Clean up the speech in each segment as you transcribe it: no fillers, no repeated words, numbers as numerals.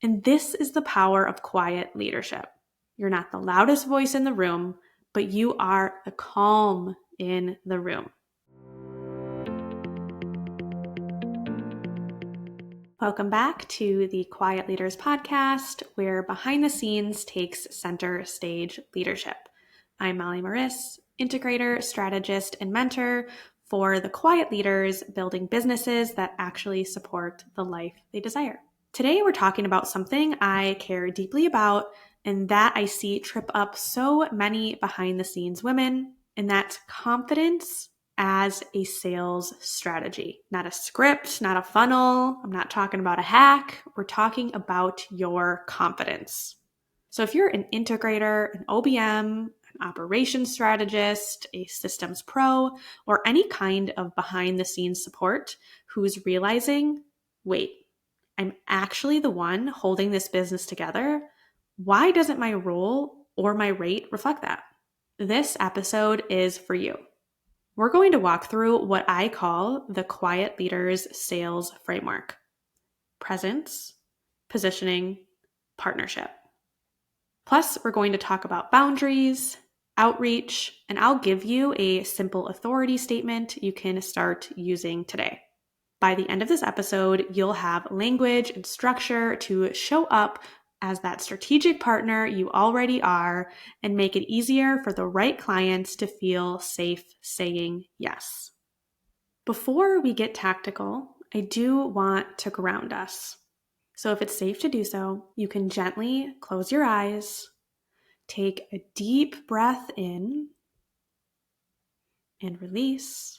And this is the power of quiet leadership. You're not the loudest voice in the room, but you are the calm in the room. Welcome back to the Quiet Leaders podcast, where behind the scenes takes center stage leadership. I'm Molly Maris, integrator, strategist, and mentor for the quiet leaders building businesses that actually support the life they desire. Today, we're talking about something I care deeply about and that I see trip up so many behind the scenes women, and that's confidence as a sales strategy. Not a script, not a funnel. I'm not talking about a hack. We're talking about your confidence. So if you're an integrator, an OBM, an operations strategist, a systems pro, or any kind of behind the scenes support who's realizing, wait, I'm actually the one holding this business together, why doesn't my role or my rate reflect that? This episode is for you. We're going to walk through what I call the Quiet Leaders Sales Framework: presence, positioning, partnership. Plus, we're going to talk about boundaries, outreach, and I'll give you a simple authority statement you can start using today. By the end of this episode, you'll have language and structure to show up as that strategic partner you already are and make it easier for the right clients to feel safe saying yes. Before we get tactical, I do want to ground us. So if it's safe to do so, you can gently close your eyes, take a deep breath in, and release.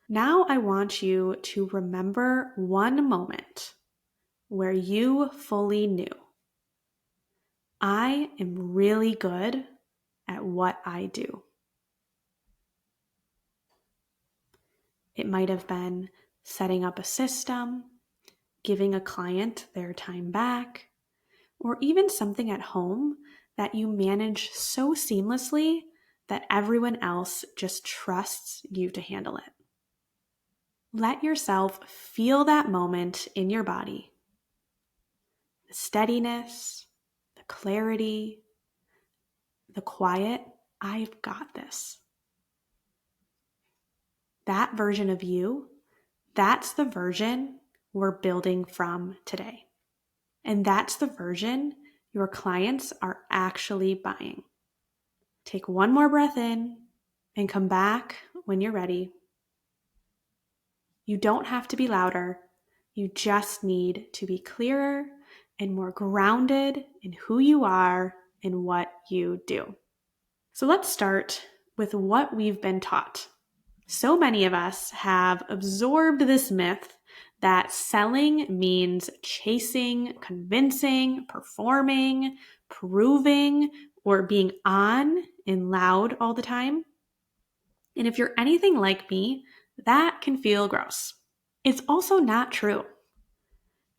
Now I want you to remember one moment where you fully knew, I am really good at what I do. It might have been setting up a system, giving a client their time back, or even something at home that you manage so seamlessly that everyone else just trusts you to handle it. Let yourself feel that moment in your body. The steadiness, the clarity, the quiet, I've got this. That version of you, that's the version we're building from today. And that's the version your clients are actually buying. Take one more breath in and come back when you're ready. You don't have to be louder. You just need to be clearer and more grounded in who you are and what you do. So let's start with what we've been taught. So many of us have absorbed this myth that selling means chasing, convincing, performing, proving, or being on and loud all the time. And if you're anything like me, that can feel gross. It's also not true.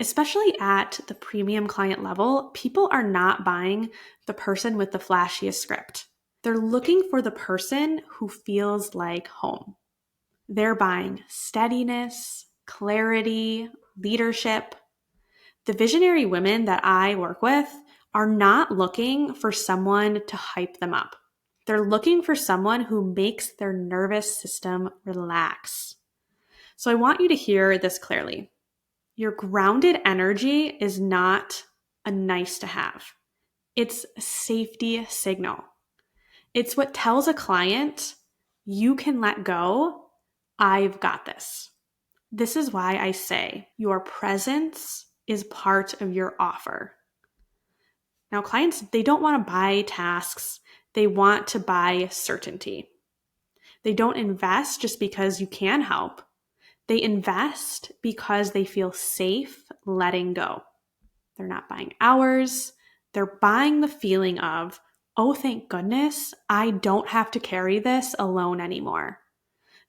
Especially at the premium client level, people are not buying the person with the flashiest script. They're looking for the person who feels like home. They're buying steadiness, clarity, leadership. The visionary women that I work with are not looking for someone to hype them up. They're looking for someone who makes their nervous system relax. So I want you to hear this clearly. Your grounded energy is not a nice to have. It's a safety signal. It's what tells a client, you can let go. I've got this. This is why I say your presence is part of your offer. Now, clients, they don't want to buy tasks. They want to buy certainty. They don't invest just because you can help. They invest because they feel safe letting go. They're not buying hours. They're buying the feeling of, oh, thank goodness, I don't have to carry this alone anymore.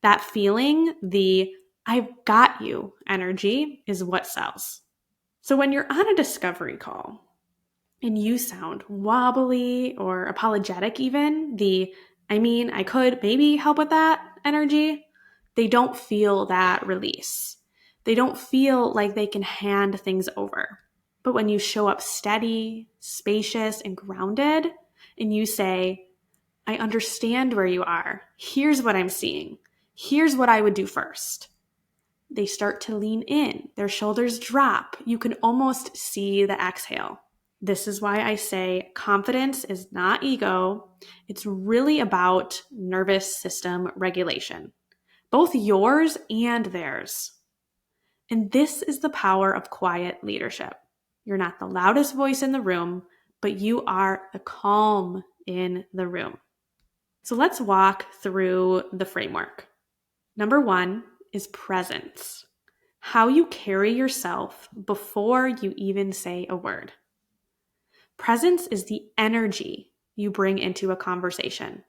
That feeling, the I've got you energy, is what sells. So when you're on a discovery call and you sound wobbly or apologetic even, I could maybe help with that energy, they don't feel that release. They don't feel like they can hand things over. But when you show up steady, spacious, and grounded, and you say, I understand where you are. Here's what I'm seeing. Here's what I would do first. They start to lean in. Their shoulders drop. You can almost see the exhale. This is why I say confidence is not ego. It's really about nervous system regulation, both yours and theirs. And this is the power of quiet leadership. You're not the loudest voice in the room, but you are the calm in the room. So let's walk through the framework. Number 1 is presence. How you carry yourself before you even say a word. Presence is the energy you bring into a conversation.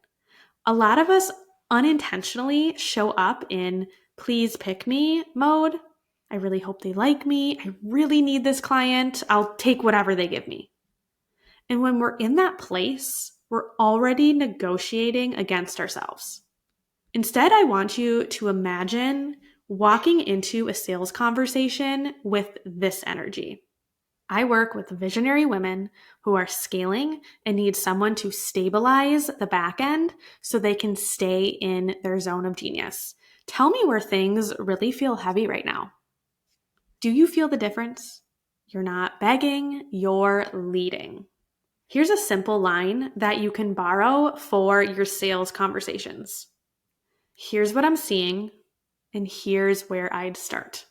A lot of us unintentionally show up in please pick me mode. I really hope they like me. I really need this client. I'll take whatever they give me. And when we're in that place, we're already negotiating against ourselves. Instead, I want you to imagine walking into a sales conversation with this energy. I work with visionary women who are scaling and need someone to stabilize the back end so they can stay in their zone of genius. Tell me where things really feel heavy right now. Do you feel the difference? You're not begging, you're leading. Here's a simple line that you can borrow for your sales conversations. Here's what I'm seeing, and here's where I'd start.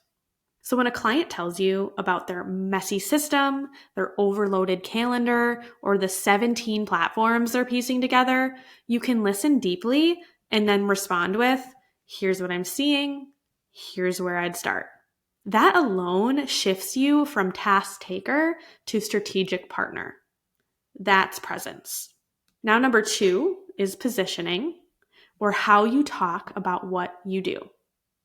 So when a client tells you about their messy system, their overloaded calendar, or the 17 platforms they're piecing together, you can listen deeply and then respond with, here's what I'm seeing, here's where I'd start. That alone shifts you from task taker to strategic partner. That's presence. Now, number 2 is positioning, or how you talk about what you do.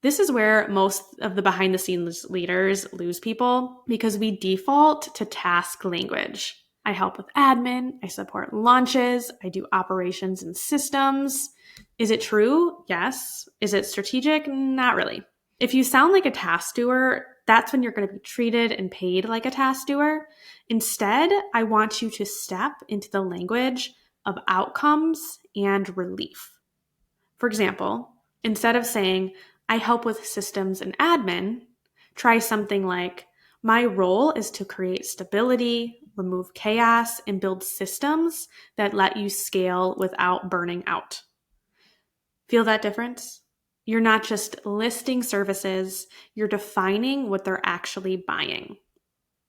This is where most of the behind the scenes leaders lose people because we default to task language. I help with admin, I support launches, I do operations and systems. Is it true? Yes. Is it strategic? Not really. If you sound like a task doer, that's when you're going to be treated and paid like a task doer. Instead, I want you to step into the language of outcomes and relief. For example, instead of saying, I help with systems and admin, try something like, my role is to create stability, remove chaos, and build systems that let you scale without burning out. Feel that difference? You're not just listing services, you're defining what they're actually buying.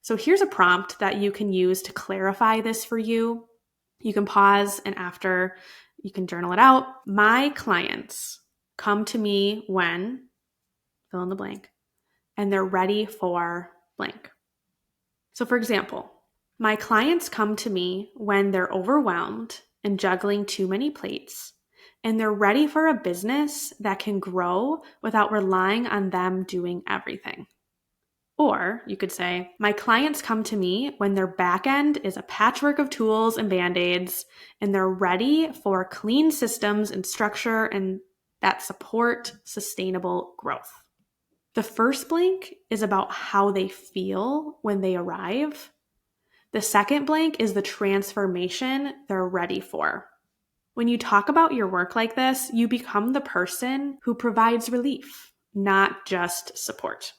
So here's a prompt that you can use to clarify this for you. You can pause, and after you can journal it out. My clients come to me when, fill in the blank, and they're ready for blank. So for example, my clients come to me when they're overwhelmed and juggling too many plates, and they're ready for a business that can grow without relying on them doing everything. Or you could say, my clients come to me when their back end is a patchwork of tools and band-aids, and they're ready for clean systems and structure and that support sustainable growth. The first blank is about how they feel when they arrive. The second blank is the transformation they're ready for. When you talk about your work like this, you become the person who provides relief, not just support.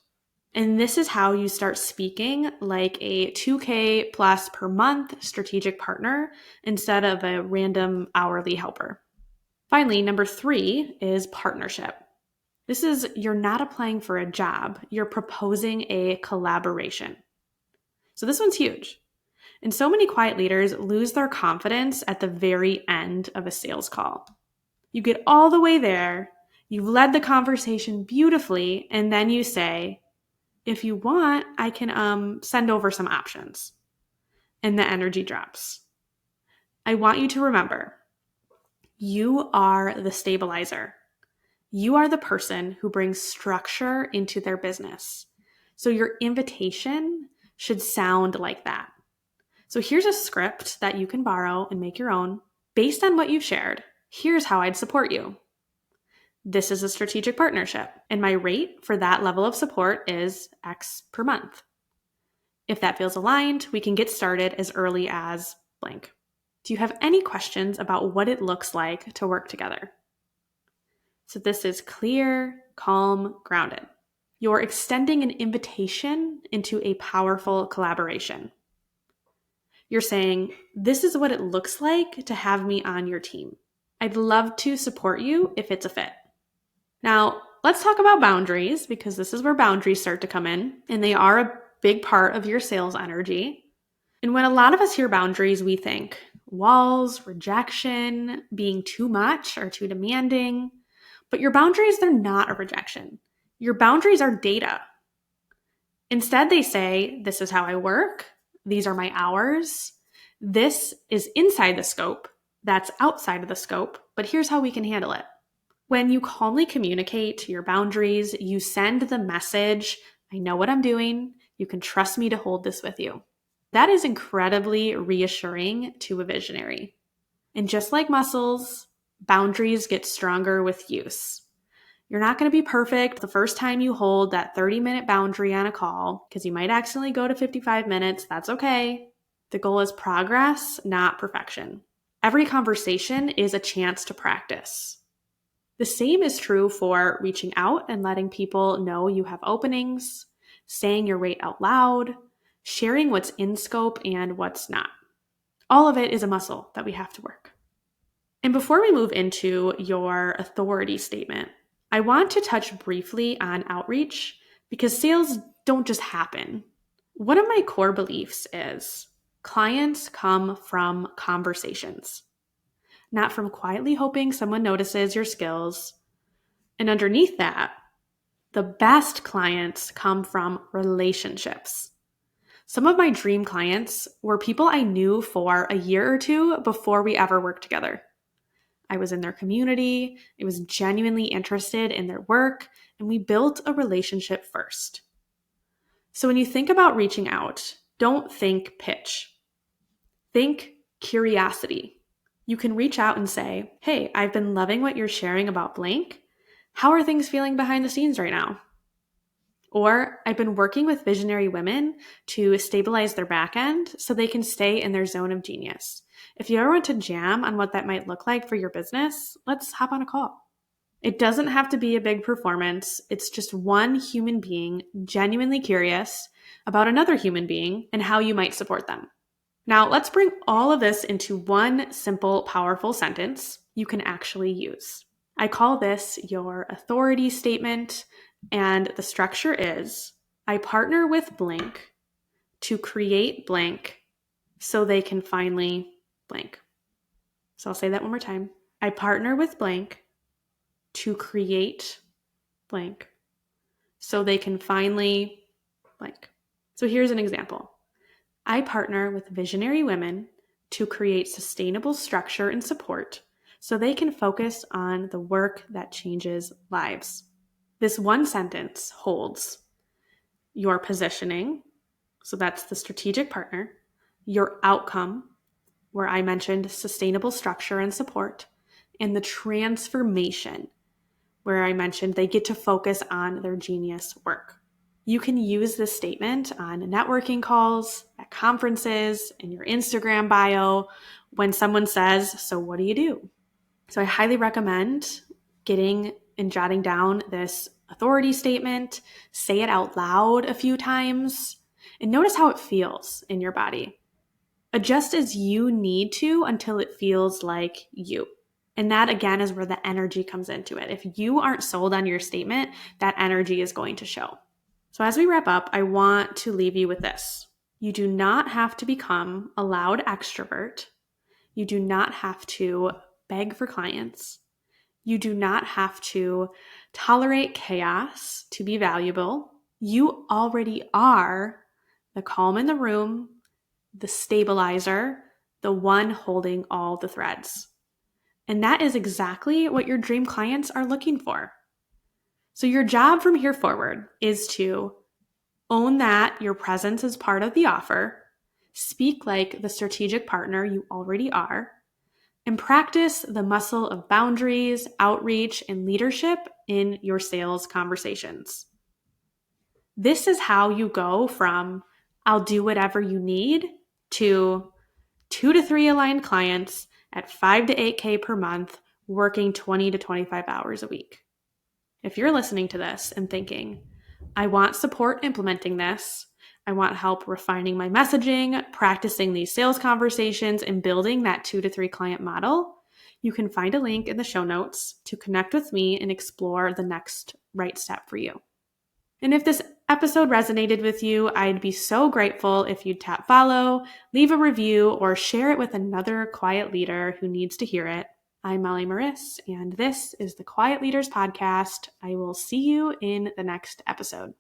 And this is how you start speaking like a $2K plus per month strategic partner instead of a random hourly helper. Finally, number 3 is partnership. This is, you're not applying for a job, you're proposing a collaboration. So this one's huge. And so many quiet leaders lose their confidence at the very end of a sales call. You get all the way there, you've led the conversation beautifully, and then you say, if you want, I can send over some options. And the energy drops. I want you to remember, you are the stabilizer. You are the person who brings structure into their business. So your invitation should sound like that. So here's a script that you can borrow and make your own. Based on what you've shared, here's how I'd support you. This is a strategic partnership, and my rate for that level of support is X per month. If that feels aligned, we can get started as early as blank. Do you have any questions about what it looks like to work together? So this is clear, calm, grounded. You're extending an invitation into a powerful collaboration. You're saying, this is what it looks like to have me on your team. I'd love to support you if it's a fit. Now, let's talk about boundaries, because this is where boundaries start to come in, and they are a big part of your sales energy. And when a lot of us hear boundaries, we think walls, rejection, being too much or too demanding. But your boundaries, they're not a rejection. Your boundaries are data. Instead, they say, this is how I work. These are my hours. This is inside the scope. That's outside of the scope. But here's how we can handle it. When you calmly communicate your boundaries, you send the message, I know what I'm doing. You can trust me to hold this with you. That is incredibly reassuring to a visionary. And just like muscles, boundaries get stronger with use. You're not going to be perfect the first time you hold that 30-minute boundary on a call, because you might accidentally go to 55 minutes. That's okay. The goal is progress, not perfection. Every conversation is a chance to practice. The same is true for reaching out and letting people know you have openings, saying your rate out loud, sharing what's in scope and what's not. All of it is a muscle that we have to work. And before we move into your authority statement, I want to touch briefly on outreach, because sales don't just happen. One of my core beliefs is clients come from conversations, not from quietly hoping someone notices your skills. And underneath that, the best clients come from relationships. Some of my dream clients were people I knew for a year or two before we ever worked together. I was in their community, I was genuinely interested in their work, and we built a relationship first. So when you think about reaching out, don't think pitch. Think curiosity. You can reach out and say, hey, I've been loving what you're sharing about blank. How are things feeling behind the scenes right now? Or I've been working with visionary women to stabilize their back end so they can stay in their zone of genius. If you ever want to jam on what that might look like for your business, let's hop on a call. It doesn't have to be a big performance. It's just one human being genuinely curious about another human being and how you might support them. Now, let's bring all of this into one simple, powerful sentence you can actually use. I call this your authority statement, and the structure is, I partner with blank to create blank so they can finally blank. So I'll say that one more time. I partner with blank to create blank so they can finally blank. So here's an example. I partner with visionary women to create sustainable structure and support so they can focus on the work that changes lives. This one sentence holds your positioning, so that's the strategic partner, your outcome, where I mentioned sustainable structure and support, and the transformation, where I mentioned they get to focus on their genius work. You can use this statement on networking calls, at conferences, in your Instagram bio, when someone says, so what do you do? So I highly recommend getting and jotting down this authority statement, say it out loud a few times, and notice how it feels in your body. Adjust as you need to until it feels like you. And that, again, is where the energy comes into it. If you aren't sold on your statement, that energy is going to show. So as we wrap up, I want to leave you with this. You do not have to become a loud extrovert. You do not have to beg for clients. You do not have to tolerate chaos to be valuable. You already are the calm in the room, the stabilizer, the one holding all the threads. And that is exactly what your dream clients are looking for. So your job from here forward is to own that your presence is part of the offer, speak like the strategic partner you already are, and practice the muscle of boundaries, outreach, and leadership in your sales conversations. This is how you go from I'll do whatever you need to 2 to 3 aligned clients at 5 to 8K per month, working 20 to 25 hours a week. If you're listening to this and thinking, I want support implementing this, I want help refining my messaging, practicing these sales conversations, and building that 2 to 3 client model, you can find a link in the show notes to connect with me and explore the next right step for you. And if this episode resonated with you, I'd be so grateful if you'd tap follow, leave a review, or share it with another quiet leader who needs to hear it. I'm Molly Maris, and this is the Quiet Leaders Podcast. I will see you in the next episode.